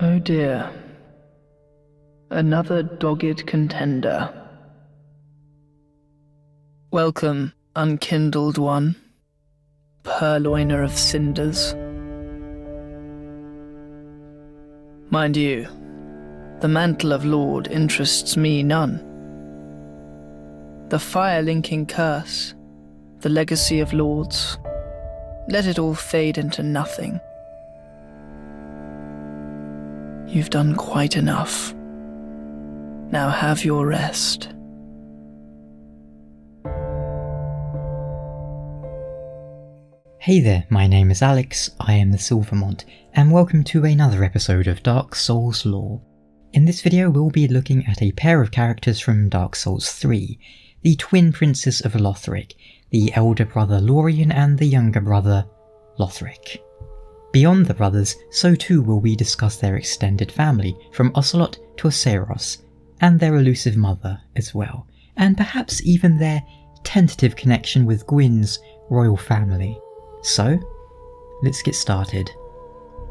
Oh dear. Another dogged contender. Welcome, unkindled one, purloiner of cinders. Mind you, the mantle of Lord interests me none. The fire-linking curse, the legacy of lords, let it all fade into nothing. You've done quite enough. Now have your rest. Hey there, my name is Alex, I am the Silvermont, and welcome to another episode of Dark Souls Lore. In this video we'll be looking at a pair of characters from Dark Souls 3, the twin princes of Lothric, the elder brother Lorian and the younger brother Lothric. Beyond the brothers, so too will we discuss their extended family, from Ocelot to Aceros, and their elusive mother as well, and perhaps even their tentative connection with Gwyn's royal family. So, let's get started.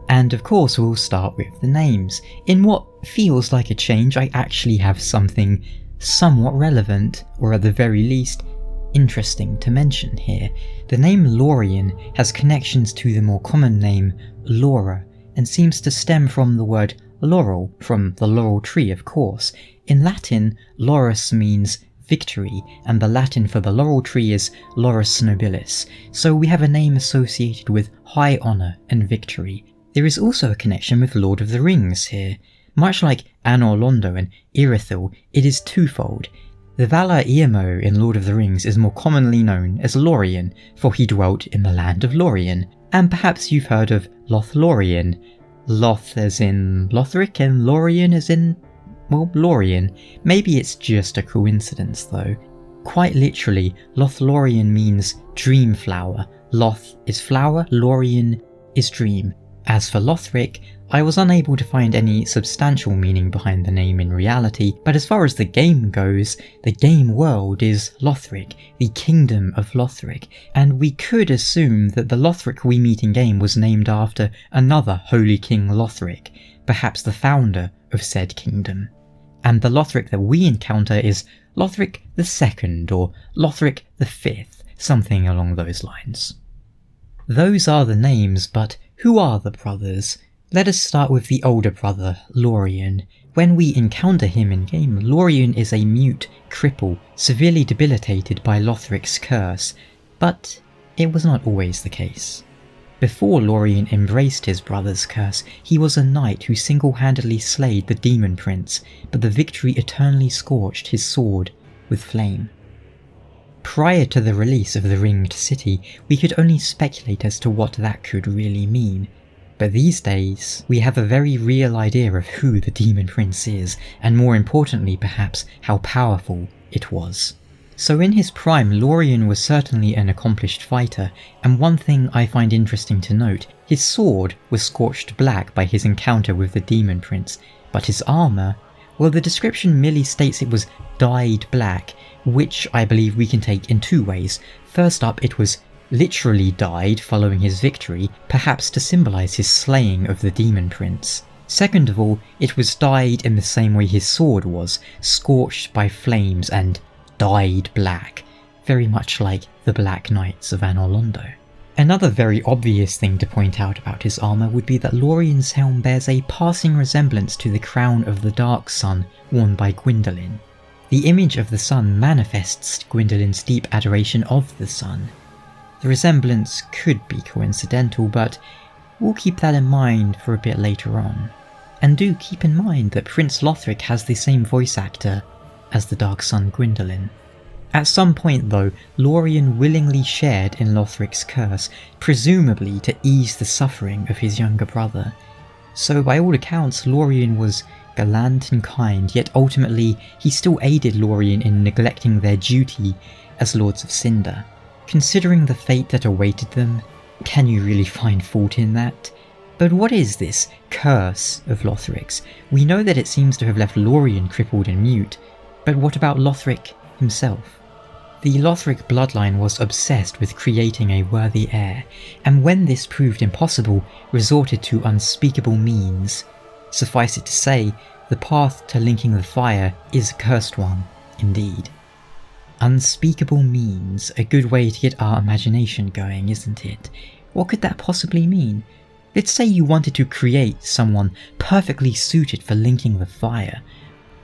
And of course we'll start with the names. In what feels like a change, I actually have something somewhat relevant, or at the very least, interesting to mention here. The name Lorian has connections to the more common name Laura, and seems to stem from the word laurel, from the laurel tree of course. In Latin, laurus means victory, and the Latin for the laurel tree is laurus nobilis, so we have a name associated with high honour and victory. There is also a connection with Lord of the Rings here. Much like Anor Londo and Irithyll, it is twofold. The Valar Emo in Lord of the Rings is more commonly known as Lorien, for he dwelt in the land of Lorien, and perhaps you've heard of Lothlorien. Loth as in Lothric and Lorien as in, well, Lorien. Maybe it's just a coincidence though. Quite literally, Lothlorien means dream flower. Loth is flower, Lorien is dream. As for Lothric, I was unable to find any substantial meaning behind the name in reality, but as far as the game goes, the game world is Lothric, the kingdom of Lothric, and we could assume that the Lothric we meet in game was named after another holy king Lothric, perhaps the founder of said kingdom. And the Lothric that we encounter is Lothric II or Lothric V, something along those lines. Those are the names, but who are the brothers? Let us start with the older brother, Lorian. When we encounter him in game, Lorian is a mute cripple, severely debilitated by Lothric's curse, but it was not always the case. Before Lorian embraced his brother's curse, he was a knight who single-handedly slayed the demon prince, but the victory eternally scorched his sword with flame. Prior to the release of the Ringed City, we could only speculate as to what that could really mean. But these days, we have a very real idea of who the Demon Prince is, and more importantly perhaps, how powerful it was. So in his prime, Lorian was certainly an accomplished fighter, and one thing I find interesting to note, his sword was scorched black by his encounter with the Demon Prince, but his armour, well, the description merely states it was dyed black, which I believe we can take in two ways. First up, it was literally dyed following his victory, perhaps to symbolise his slaying of the Demon Prince. Second of all, it was dyed in the same way his sword was, scorched by flames and dyed black, very much like the Black Knights of Anor Londo. Another very obvious thing to point out about his armour would be that Lorian's helm bears a passing resemblance to the crown of the Dark Sun worn by Gwyndolin. The image of the sun manifests Gwyndolin's deep adoration of the sun. The resemblance could be coincidental, but we'll keep that in mind for a bit later on. And do keep in mind that Prince Lothric has the same voice actor as the Dark Sun Gwyndolin. At some point though, Lorian willingly shared in Lothric's curse, presumably to ease the suffering of his younger brother. So by all accounts, Lorian was gallant and kind, yet ultimately he still aided Lorian in neglecting their duty as Lords of Cinder. Considering the fate that awaited them, can you really find fault in that? But what is this curse of Lothric's? We know that it seems to have left Lorian crippled and mute, but what about Lothric himself? The Lothric bloodline was obsessed with creating a worthy heir, and when this proved impossible, resorted to unspeakable means. Suffice it to say, the path to linking the fire is a cursed one, indeed. Unspeakable means a good way to get our imagination going, isn't it? What could that possibly mean? Let's say you wanted to create someone perfectly suited for linking the fire.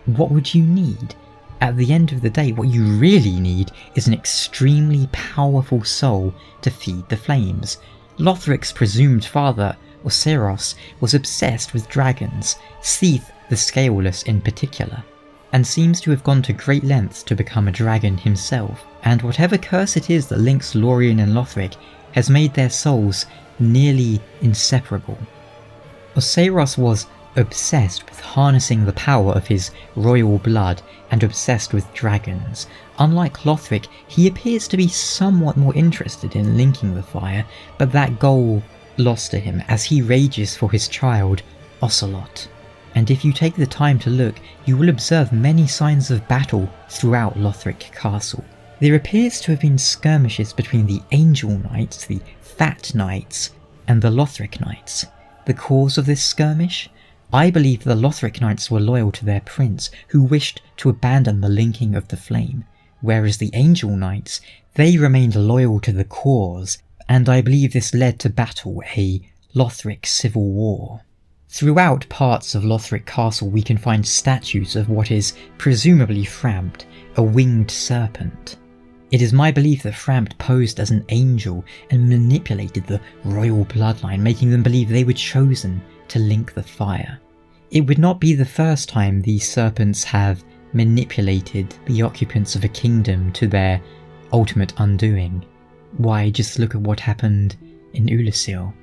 What would you need? At the end of the day, what you really need is an extremely powerful soul to feed the flames. Lothric's presumed father, Ocelot, was obsessed with dragons, Seath the Scaleless in particular, and seems to have gone to great lengths to become a dragon himself. And whatever curse it is that links Lorian and Lothric has made their souls nearly inseparable. Ocelot was obsessed with harnessing the power of his royal blood and obsessed with dragons. Unlike Lothric, he appears to be somewhat more interested in linking the fire, but that goal lost to him as he rages for his child, Ocelot. And if you take the time to look, you will observe many signs of battle throughout Lothric Castle. There appears to have been skirmishes between the Angel Knights, the Fat Knights, and the Lothric Knights. The cause of this skirmish? I believe the Lothric Knights were loyal to their prince, who wished to abandon the linking of the flame, whereas the Angel Knights, they remained loyal to the cause, and I believe this led to battle, a Lothric civil war. Throughout parts of Lothric Castle we can find statues of what is presumably Frampt, a winged serpent. It is my belief that Frampt posed as an angel and manipulated the royal bloodline, making them believe they were chosen to link the fire. It would not be the first time these serpents have manipulated the occupants of a kingdom to their ultimate undoing. Why, just look at what happened in Ocelot.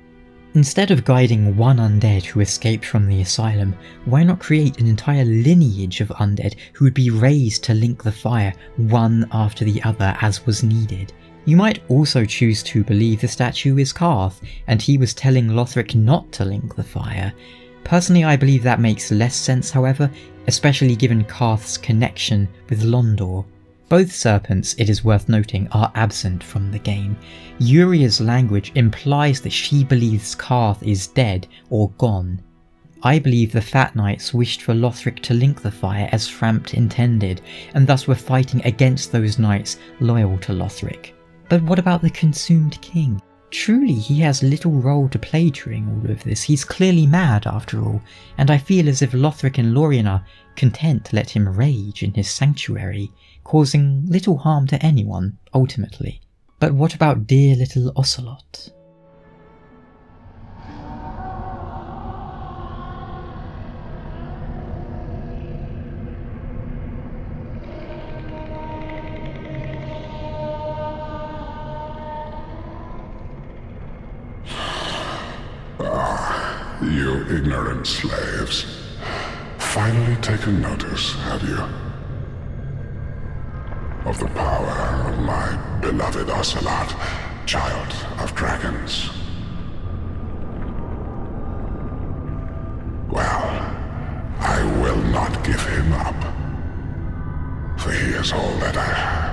Instead of guiding one undead who escaped from the asylum, why not create an entire lineage of undead who would be raised to link the fire one after the other as was needed? You might also choose to believe the statue is Karth, and he was telling Lothric not to link the fire. Personally, I believe that makes less sense, however, especially given Karth's connection with Londor. Both serpents, it is worth noting, are absent from the game. Uria's language implies that she believes Karth is dead or gone. I believe the Fat Knights wished for Lothric to link the fire as Frampt intended, and thus were fighting against those knights loyal to Lothric. But what about the Consumed King? Truly, he has little role to play during all of this. He's clearly mad after all, and I feel as if Lothric and Lorian are content to let him rage in his sanctuary, causing little harm to anyone, ultimately. But what about dear little Ocelot? You ignorant slaves. Finally taken notice, have you? Of the power of my beloved Ocelot, child of dragons. Well, I will not give him up, for he is all that I have.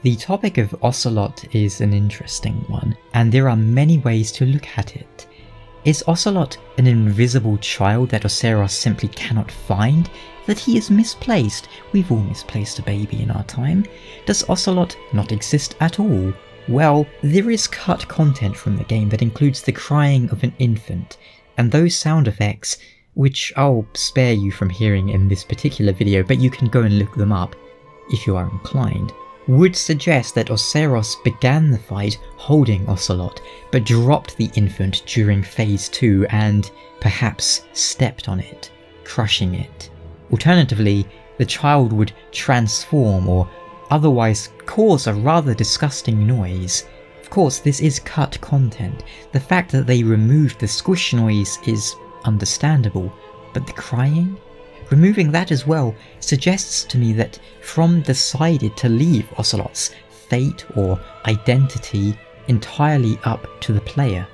The topic of Ocelot is an interesting one, and there are many ways to look at it. Is Ocelot an invisible child that Ocelot simply cannot find? That he is misplaced? We've all misplaced a baby in our time. Does Ocelot not exist at all? Well, there is cut content from the game that includes the crying of an infant, and those sound effects, which I'll spare you from hearing in this particular video, but you can go and look them up if you are inclined, would suggest that Ocelot began the fight holding Ocelot, but dropped the infant during phase 2 and perhaps stepped on it, crushing it. Alternatively, the child would transform or otherwise cause a rather disgusting noise. Of course, this is cut content. The fact that they removed the squish noise is understandable, but the crying? Removing that as well suggests to me that From decided to leave Ocelot's fate or identity entirely up to the player.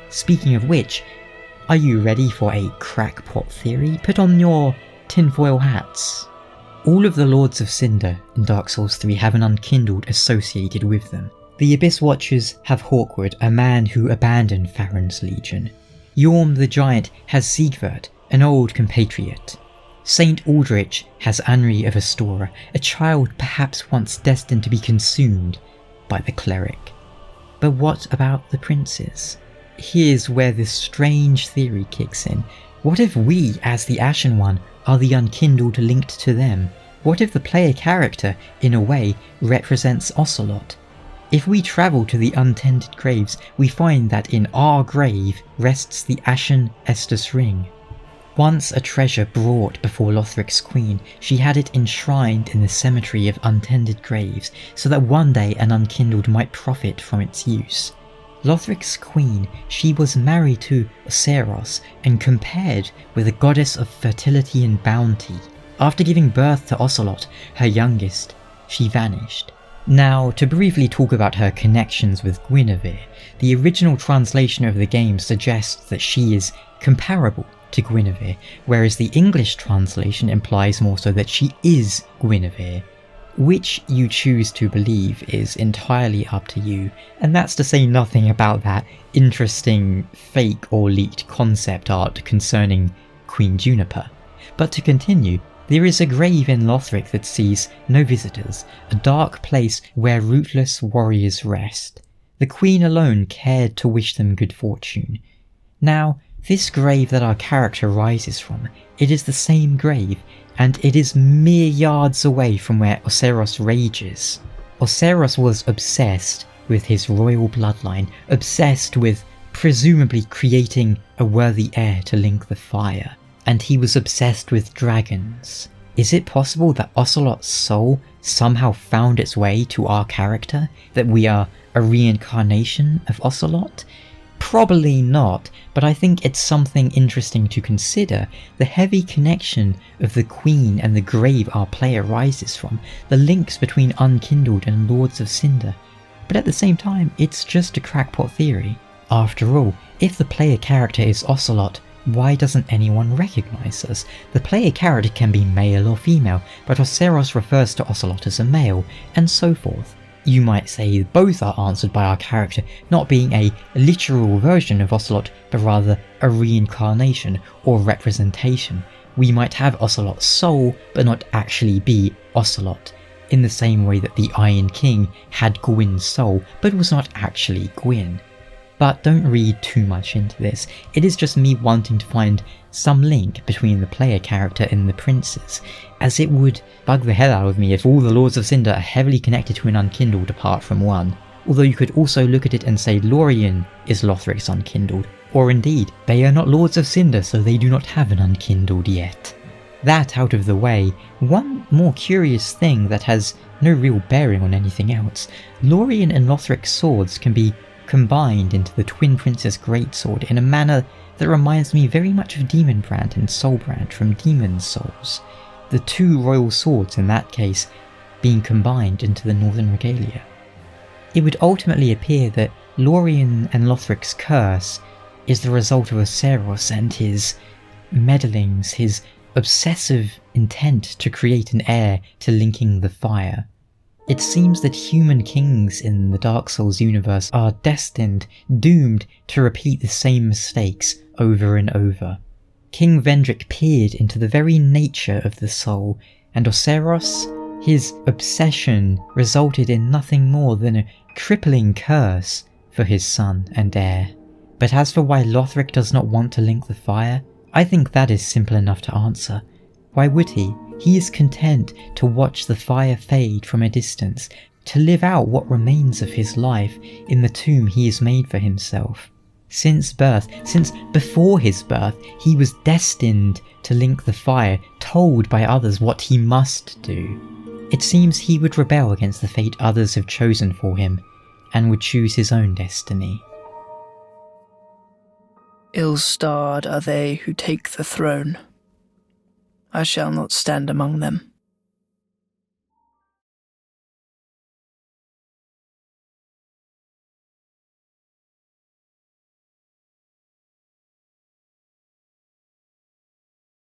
Speaking of which, are you ready for a crackpot theory? Put on your tinfoil hats. All of the Lords of Cinder in Dark Souls 3 have an unkindled associated with them. The Abyss Watchers have Hawkwood, a man who abandoned Farron's Legion. Yorm the Giant has Siegward, an old compatriot. Saint Aldrich has Anri of Astora, a child perhaps once destined to be consumed by the cleric. But what about the princes? Here's where this strange theory kicks in. What if we, as the Ashen One, are the unkindled linked to them? What if the player character, in a way, represents Ocelot? If we travel to the untended graves, we find that in our grave rests the Ashen Estus Ring. Once a treasure brought before Lothric's queen, she had it enshrined in the cemetery of untended graves, so that one day an unkindled might profit from its use. Lothric's queen, she was married to Ocelos and compared with a goddess of fertility and bounty. After giving birth to Ocelot, her youngest, she vanished. Now, to briefly talk about her connections with Guinevere, the original translation of the game suggests that she is comparable to Guinevere, whereas the English translation implies more so that she is Guinevere. Which you choose to believe is entirely up to you, and that's to say nothing about that interesting fake or leaked concept art concerning Queen Juniper. But to continue, there is a grave in Lothric that sees no visitors, a dark place where rootless warriors rest. The Queen alone cared to wish them good fortune. Now, this grave that our character rises from, it is the same grave, and it is mere yards away from where Ocelos rages. Ocelos was obsessed with his royal bloodline, obsessed with presumably creating a worthy heir to link the fire. And he was obsessed with dragons. Is it possible that Ocelot's soul somehow found its way to our character? That we are a reincarnation of Ocelot? Probably not, but I think it's something interesting to consider, the heavy connection of the Queen and the grave our player rises from, the links between Unkindled and Lords of Cinder. But at the same time, it's just a crackpot theory. After all, if the player character is Ocelot, why doesn't anyone recognise us? The player character can be male or female, but Ocelos refers to Ocelot as a male, and so forth. You might say both are answered by our character not being a literal version of Ocelot, but rather a reincarnation or representation. We might have Ocelot's soul, but not actually be Ocelot, in the same way that the Iron King had Gwyn's soul, but was not actually Gwyn. But don't read too much into this, it is just me wanting to find some link between the player character and the princes, as it would bug the hell out of me if all the Lords of Cinder are heavily connected to an Unkindled apart from one. Although you could also look at it and say Lorian is Lothric's Unkindled, or indeed, they are not Lords of Cinder so they do not have an Unkindled yet. That out of the way, one more curious thing that has no real bearing on anything else, Lorian and Lothric's swords can be combined into the Twin Princess Greatsword in a manner that reminds me very much of Demonbrand and Soulbrand from Demon's Souls, the two royal swords in that case being combined into the Northern Regalia. It would ultimately appear that Lorian and Lothric's curse is the result of Ocelos and his meddlings, his obsessive intent to create an heir to linking the fire. It seems that human kings in the Dark Souls universe are destined, doomed to repeat the same mistakes over and over. King Vendrick peered into the very nature of the soul, and Ocelos, his obsession resulted in nothing more than a crippling curse for his son and heir. But as for why Lothric does not want to link the fire, I think that is simple enough to answer. Why would he? He is content to watch the fire fade from a distance, to live out what remains of his life in the tomb he has made for himself. Since birth, since before his birth, he was destined to link the fire, told by others what he must do. It seems he would rebel against the fate others have chosen for him, and would choose his own destiny. Ill-starred are they who take the throne. I shall not stand among them.